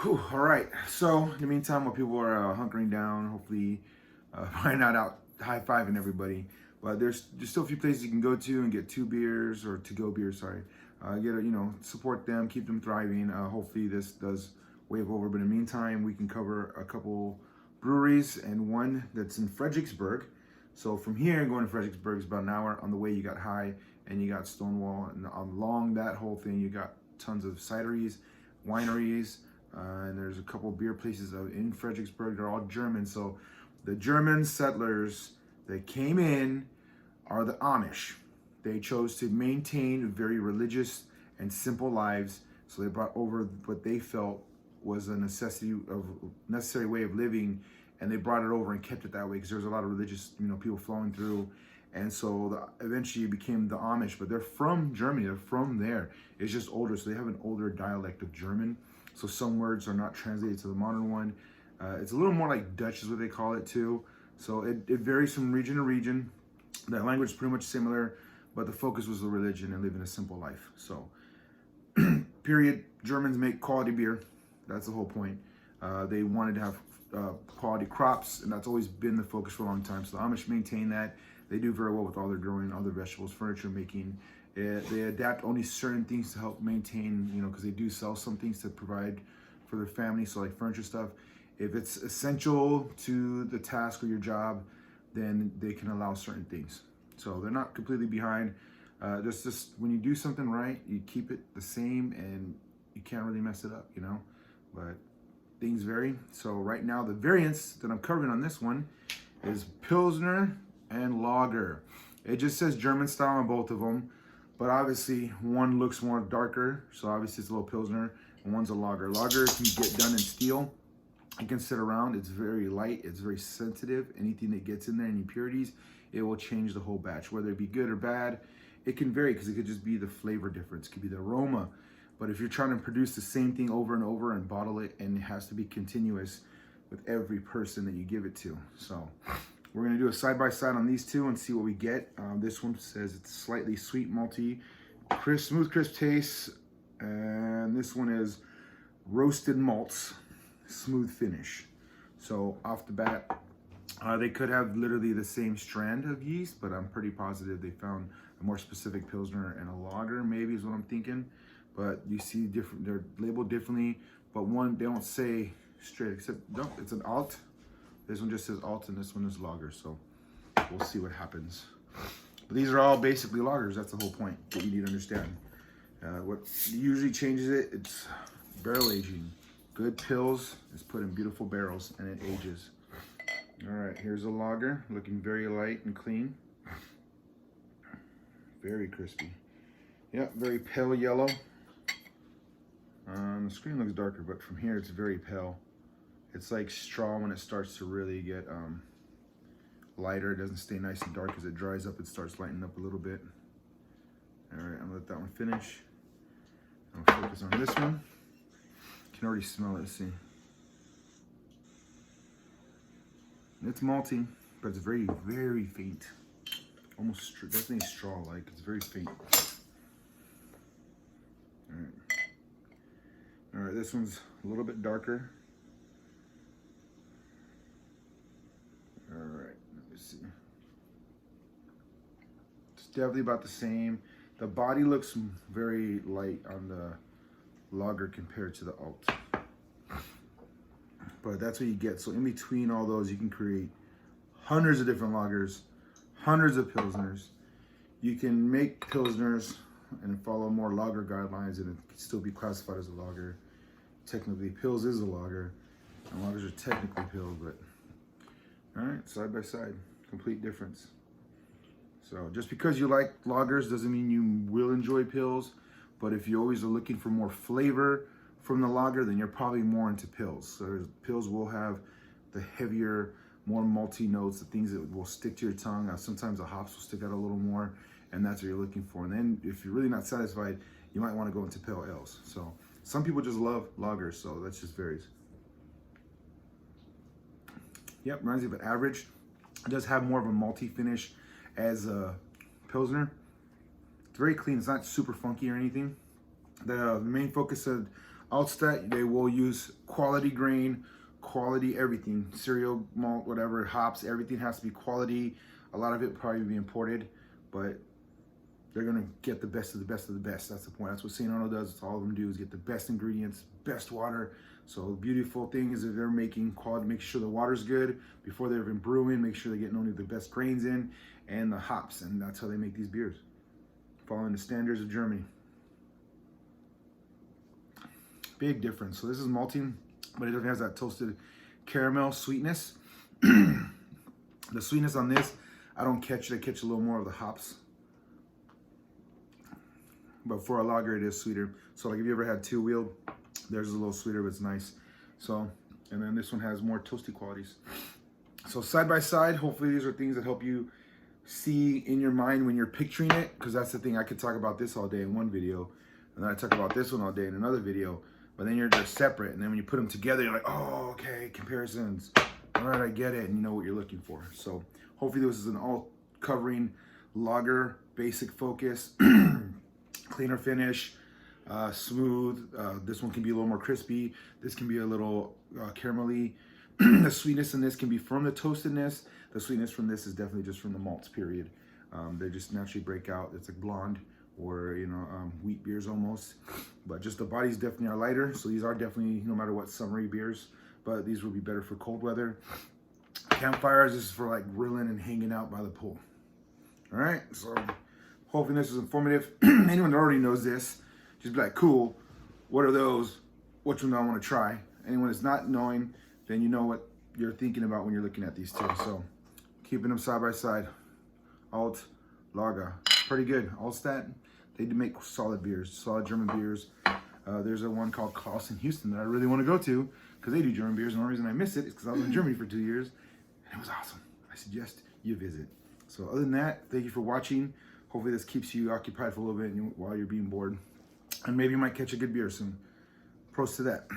Whew, all right. So in the meantime, while people are hunkering down, hopefully, probably not out high-fiving everybody, but there's still a few places you can go to and get two beers or to-go beers. Sorry, support them, keep them thriving. Hopefully, this does wave over. But in the meantime, we can cover a couple breweries and one that's in Fredericksburg. So from here, going to Fredericksburg is about an hour. On the way, you got High and you got Stonewall, and along that whole thing, you got tons of cideries, wineries. And there's a couple beer places in Fredericksburg. They're all German. So the German settlers that came in are the Amish. They chose to maintain very religious and simple lives. So they brought over what they felt was a necessary way of living, and they brought it over and kept it that way because there was a lot of religious, people flowing through. And so eventually it became the Amish, but they're from Germany. They're from there. It's just older, so they have an older dialect of German. So some words are not translated to the modern one. It's a little more like Dutch is what they call it too. So it varies from region to region. That language is pretty much similar, but the focus was the religion and living a simple life. So, period, Germans make quality beer. That's the whole point. They wanted to have quality crops, and that's always been the focus for a long time. So the Amish maintain that. They do very well with all their growing, all their vegetables, furniture making. They adapt only certain things to help maintain, because they do sell some things to provide for their family. So like furniture stuff, if it's essential to the task or your job, then they can allow certain things. So they're not completely behind. Just when you do something right, you keep it the same and you can't really mess it up, but things vary. So right now the variants that I'm covering on this one is Pilsner and Lager. It just says German style on both of them. But obviously, one looks more darker, so obviously it's a little Pilsner, and one's a Lager. Lager can get done in steel. It can sit around. It's very light. It's very sensitive. Anything that gets in there, any impurities, it will change the whole batch. Whether it be good or bad, it can vary because it could just be the flavor difference. It could be the aroma. But if you're trying to produce the same thing over and over and bottle it, and it has to be continuous with every person that you give it to. So we're going to do a side-by-side on these two and see what we get. This one says it's slightly sweet, malty, smooth, crisp taste. And this one is roasted malts, smooth finish. So off the bat, they could have literally the same strand of yeast, but I'm pretty positive they found a more specific Pilsner and a Lager, maybe is what I'm thinking. But you see different, they're labeled differently, but one, they don't say straight, except, no, it's an alt. This one just says alt and this one is Lager, so we'll see what happens. But these are all basically lagers. That's the whole point that you need to understand. What usually changes it, it's barrel aging. Good Pilz is put in beautiful barrels and it ages. All right, here's a lager, looking very light and clean. Very crispy. Yep, very pale yellow. The screen looks darker, but from here it's very pale. It's like straw when it starts to really get lighter. It doesn't stay nice and dark. As it dries up, it starts lightening up a little bit. All right, I'm gonna let that one finish. I'll focus on this one. You can already smell it, see. It's malty, but it's very, very faint. Almost, definitely straw-like. It's very faint. All right. All right, this one's a little bit darker. All right, let me see. It's definitely about the same. The body looks very light on the lager compared to the alt. But that's what you get. So in between all those, you can create hundreds of different lagers, hundreds of pilsners. You can make pilsners and follow more lager guidelines and it can still be classified as a lager. Technically, Pilz is a lager, and lagers are technically Pilz, but all right, side by side, complete difference. So just because you like lagers doesn't mean you will enjoy Pilz, but if you always are looking for more flavor from the lager, then you're probably more into Pilz. So Pilz will have the heavier, more malty notes, the things that will stick to your tongue. Sometimes the hops will stick out a little more, and that's what you're looking for. And then if you're really not satisfied, you might want to go into pale ales. So some people just love lagers, so that just varies. Yep, reminds me of an average. It does have more of a malty finish as a Pilsner. It's very clean. It's not super funky or anything. The main focus of Altstadt, they will use quality grain, quality everything, cereal, malt, whatever, hops, everything has to be quality. A lot of it probably be imported, but they're gonna get the best of the best of the best. That's the point. That's what St. Arnold does. It's all of them do is get the best ingredients, best water. So the beautiful thing is that they're making quality, make sure the water's good before they're even brewing, make sure they're getting only the best grains in and the hops, and that's how they make these beers, following the standards of Germany. Big difference. So this is malting, but it has that toasted caramel sweetness. The sweetness on this, I don't catch it. I catch a little more of the hops. But for a lager, it is sweeter. So like if you ever had two wheeled, there's a little sweeter, but it's nice. So, and then this one has more toasty qualities. So side by side, hopefully these are things that help you see in your mind when you're picturing it, because that's the thing. I could talk about this all day in one video, and then I talk about this one all day in another video, but then they're separate, and then when you put them together, you're like, oh, okay, comparisons. All right, I get it, and you know what you're looking for. So hopefully this is an all-covering lager, basic focus, cleaner finish, smooth. This one can be a little more crispy. This can be a little caramelly. The sweetness in this can be from the toastedness. The sweetness from this is definitely just from the malts, period. They just naturally break out. It's like blonde or, you know, wheat beers almost. But just the bodies definitely are lighter. So these are definitely, no matter what, summery beers. But these will be better for cold weather. Campfires, this is for like grilling and hanging out by the pool. All right, so hopefully this is informative. Anyone that already knows this, just be like, cool, what are those? Which one do I want to try? Anyone that's not knowing, then you know what you're thinking about when you're looking at these two. So keeping them side by side. Alt, Lager, pretty good. Altstadt, they do make solid beers, solid German beers. There's a one called Klaus in Houston that I really want to go to because they do German beers. And the only reason I miss it is because I was in Germany for 2 years and it was awesome. I suggest you visit. So other than that, thank you for watching. Hopefully this keeps you occupied for a little bit while you're being bored. And maybe you might catch a good beer soon. Prost to that.